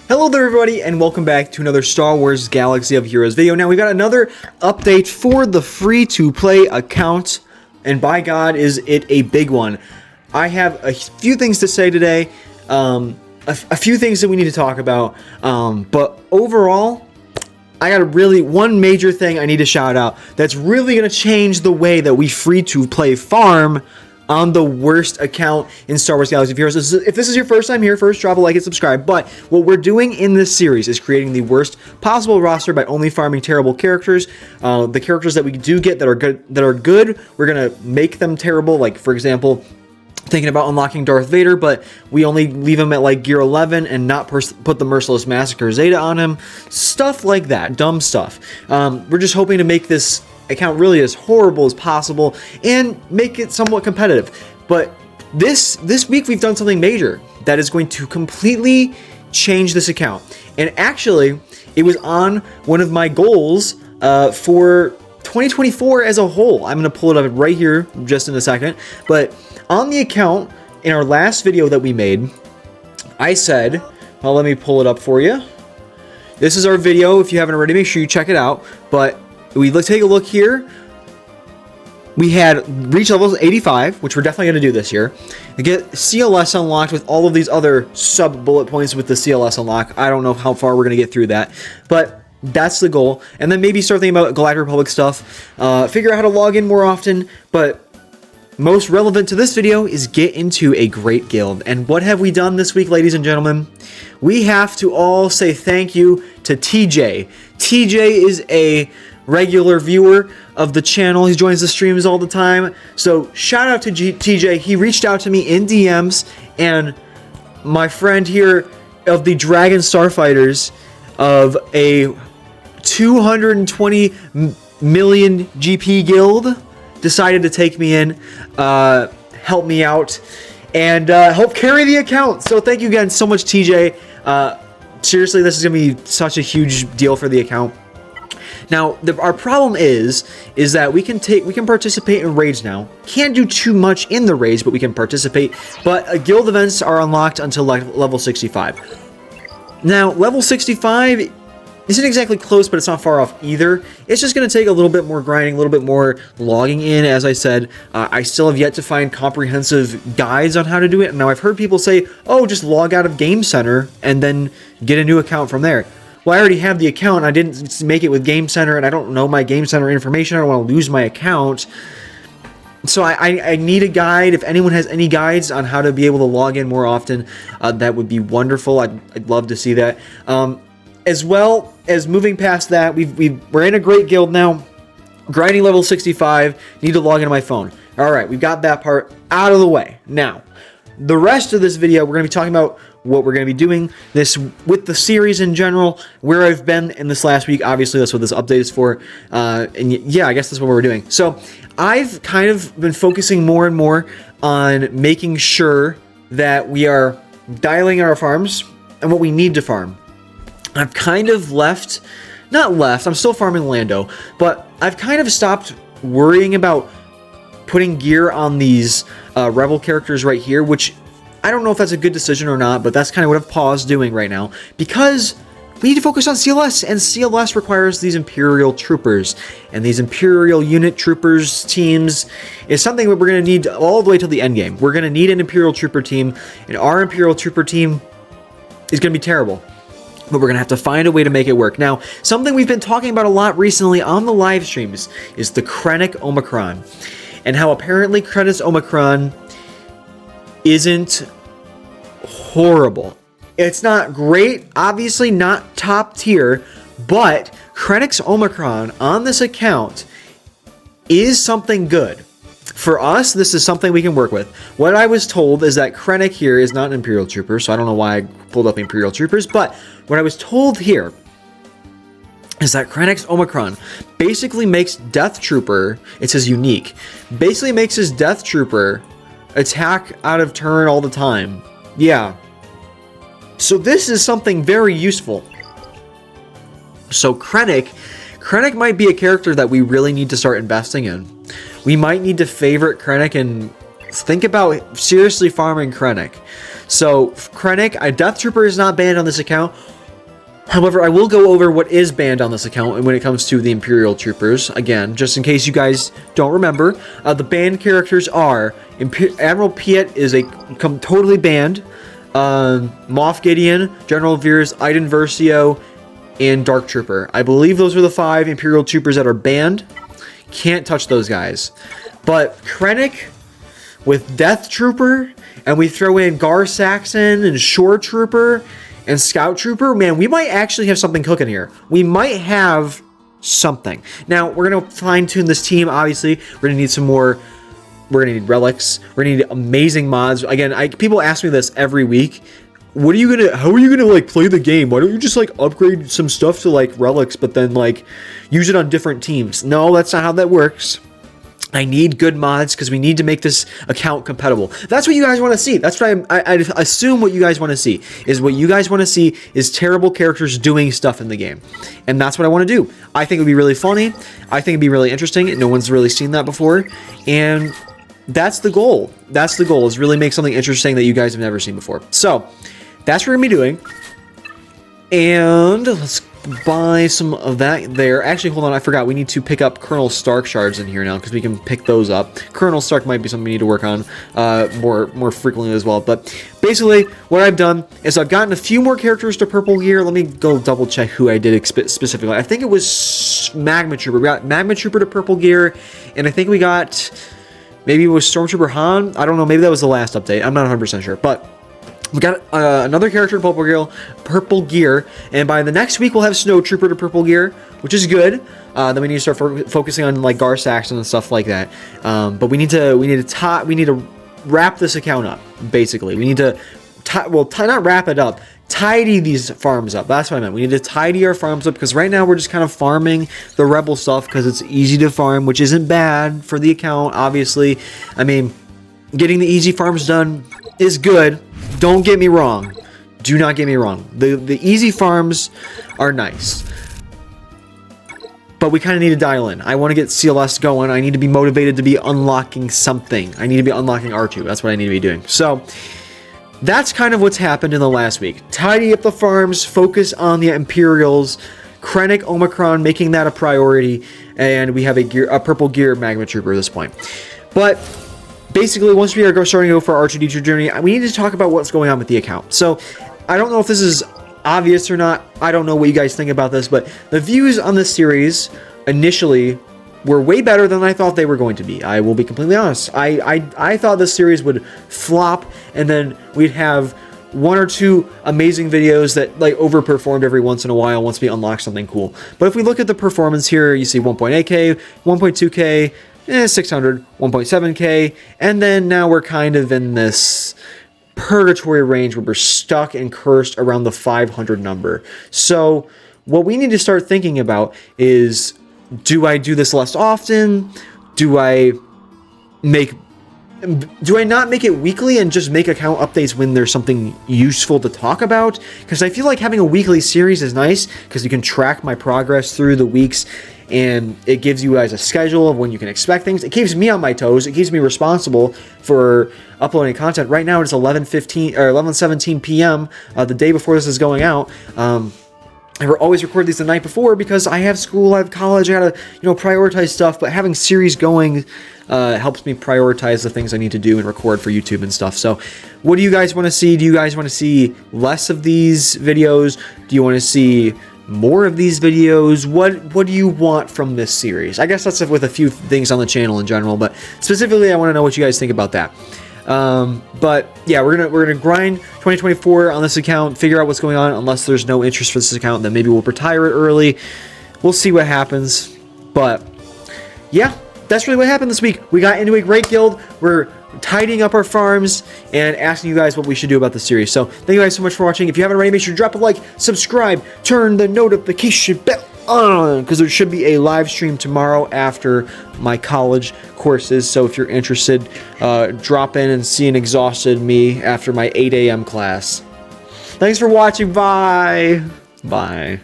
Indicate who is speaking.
Speaker 1: Hello there everybody and welcome back to another Star Wars Galaxy of Heroes video. Now we got another update for the free-to-play account, and by God is it a big one. I have a few things to say today, a few things that we need to talk about, but overall I got one major thing I need to shout out that's really going to change the way that we free-to-play farm on the worst account in Star Wars Galaxy of Heroes. If this is your first time here, first drop a like and subscribe. But what we're doing in this series is creating the worst possible roster by only farming terrible characters. The characters that we do get that are good, we're gonna make them terrible. Like for example, thinking about unlocking Darth Vader, but we only leave him at like gear 11 and not put the Merciless Massacre Zeta on him. Stuff like that, dumb stuff. We're just hoping to make this account really as horrible as possible and make it somewhat competitive. But this week we've done something major that is going to completely change this account. And actually, it was on one of my goals for 2024 as a whole. I'm going to pull it up right here just in a second. But on the account, in our last video that we made, I said, well, let me pull it up for you. This is our video. If you haven't already, make sure you check it out. But let's take a look here. We had reach level 85, which we're definitely going to do this year. To get CLS unlocked with all of these other sub bullet points with the CLS unlock. I don't know how far we're going to get through that, but that's the goal. And then maybe start thinking about Galactic Republic stuff. Figure out how to log in more often. But most relevant to this video is get into a great guild. And what have we done this week, ladies and gentlemen? We have to all say thank you to TJ. TJ is a regular viewer of the channel. He joins the streams all the time. So shout out to TJ. He reached out to me in DMs, and my friend here of the Dragon Starfighters of a 220 million GP guild decided to take me in, help me out, and help carry the account. So thank you again so much, TJ. Seriously, this is gonna be such a huge deal for the account. Now, our problem is that we can participate in raids now. Can't do too much in the raids, but we can participate. But guild events are unlocked until level 65. Now, level 65 isn't exactly close, but it's not far off either. It's just going to take a little bit more grinding, a little bit more logging in. As I said, I still have yet to find comprehensive guides on how to do it. Now, I've heard people say, oh, just log out of Game Center and then get a new account from there. Well, I already have the account. I didn't make it with Game Center, and I don't know my Game Center information. I don't want to lose my account. So I need a guide. If anyone has any guides on how to be able to log in more often, that would be wonderful. I'd love to see that. As well as moving past that, we're in a great guild now. Grinding level 65. Need to log into my phone. All right, we've got that part out of the way. Now, the rest of this video, we're going to be talking about what we're going to be doing this with the series in general, where I've been in this last week. Obviously, that's what this update is for. And yeah, I guess that's what we're doing. So I've kind of been focusing more and more on making sure that we are dialing our farms and what we need to farm. I've kind of I'm still farming Lando, but I've kind of stopped worrying about putting gear on these rebel characters right here, which I don't know if that's a good decision or not, but that's kind of what I've paused doing right now, because we need to focus on CLS, and CLS requires these Imperial troopers, and these Imperial unit troopers teams is something that we're going to need all the way till the end game. We're going to need an Imperial trooper team, and our Imperial trooper team is going to be terrible, but we're going to have to find a way to make it work. Now, something we've been talking about a lot recently on the live streams is the Krennic Omicron, and how apparently Krennic's Omicron isn't horrible. It's not great, obviously not top tier, but Krennic's Omicron on this account is something good. For us, this is something we can work with. What I was told is that Krennic here is not an Imperial Trooper, so I don't know why I pulled up Imperial Troopers, but what I was told here is that Krennic's Omicron basically makes Death Trooper, it says unique, basically makes his Death Trooper attack out of turn all the time. Yeah. So this is something very useful. So Krennic might be a character that we really need to start investing in. We might need to favorite Krennic and think about seriously farming Krennic. So Krennic, a Death Trooper is not banned on this account. However, I will go over what is banned on this account when it comes to the Imperial Troopers. Again, just in case you guys don't remember, the banned characters are Admiral Piet is totally banned, Moff Gideon, General Veers, Iden Versio, and Dark Trooper. I believe those are the 5 Imperial Troopers that are banned. Can't touch those guys. But Krennic with Death Trooper, and we throw in Gar Saxon and Shore Trooper and Scout Trooper, man, we might actually have something cooking here. We might have something. Now, we're going to fine-tune this team, obviously. We're going to need some more. We're going to need relics. We're going to need amazing mods. Again, people ask me this every week. How are you going to, like, play the game? Why don't you just, like, upgrade some stuff to, like, relics, but then, like, use it on different teams? No, that's not how that works. I need good mods because we need to make this account compatible. That's what you guys want to see. That's what I assume what you guys want to see. Is what you guys want to see is terrible characters doing stuff in the game. And that's what I want to do. I think it would be really funny. I think it'd be really interesting. No one's really seen that before. And that's the goal. That's the goal, is really make something interesting that you guys have never seen before. So, that's what we're going to be doing. And let's buy some of that there. Actually, hold on, I forgot. We need to pick up Colonel Stark shards in here now, because we can pick those up. Colonel Stark might be something we need to work on more frequently as well. But basically, what I've done is I've gotten a few more characters to purple gear. Let me go double check who I did specifically. I think it was Magma Trooper. We got Magma Trooper to purple gear, and I think we got, maybe it was Stormtrooper Han. I don't know, maybe that was the last update. I'm not 100% sure, but we got another character to purple gear, and by the next week we'll have Snow Trooper to purple gear, which is good. Then we need to start focusing on like Gar Saxon and stuff like that. But we need to wrap this account up. Basically, we need to not wrap it up. Tidy these farms up. That's what I meant. We need to tidy our farms up, because right now we're just kind of farming the rebel stuff because it's easy to farm, which isn't bad for the account. Obviously, I mean, getting the easy farms done is good. Don't get me wrong. Do not get me wrong. The easy farms are nice. But we kind of need to dial in. I want to get CLS going. I need to be motivated to be unlocking something. I need to be unlocking R2. That's what I need to be doing. So, that's kind of what's happened in the last week. Tidy up the farms. Focus on the Imperials. Krennic Omicron, making that a priority. And we have a purple gear Magma Trooper at this point. But basically, once we are starting to go for our R2D2 journey, we need to talk about what's going on with the account. So, I don't know if this is obvious or not. I don't know what you guys think about this, but the views on this series initially were way better than I thought they were going to be. I will be completely honest. I thought this series would flop, and then we'd have 1 or 2 amazing videos that like overperformed every once in a while once we unlock something cool. But if we look at the performance here, you see 1.8K, 1.2K, 600, 1.7K, and then now we're kind of in this purgatory range where we're stuck and cursed around the 500 number. So what we need to start thinking about is, do I do this less often? Do I not make it weekly and just make account updates when there's something useful to talk about? Because I feel like having a weekly series is nice, because you can track my progress through the weeks, and it gives you guys a schedule of when you can expect things. It keeps me on my toes. It keeps me responsible for uploading content. Right now it's 11:17 p.m. The day before this is going out. I always record these the night before because I have school, I have college, I gotta, prioritize stuff. But having series going helps me prioritize the things I need to do and record for YouTube and stuff. So, what do you guys want to see? Do you guys want to see less of these videos? Do you want to see more of these videos? What do you want from this series? I guess that's with a few things on the channel in general, but specifically, I want to know what you guys think about that. But yeah, we're gonna grind 2024 on this account, figure out what's going on. Unless there's no interest for this account, then maybe we'll retire it early. We'll see what happens. But yeah, that's really what happened this week. We got into a great guild. We're tidying up our farms and asking you guys what we should do about the series. So thank you guys so much for watching. If you haven't already, make sure to drop a like, subscribe, turn the notification bell on, because there should be a live stream tomorrow after my college courses. So if you're interested, drop in and see an exhausted me after my 8 a.m. class. Thanks for watching. Bye. Bye.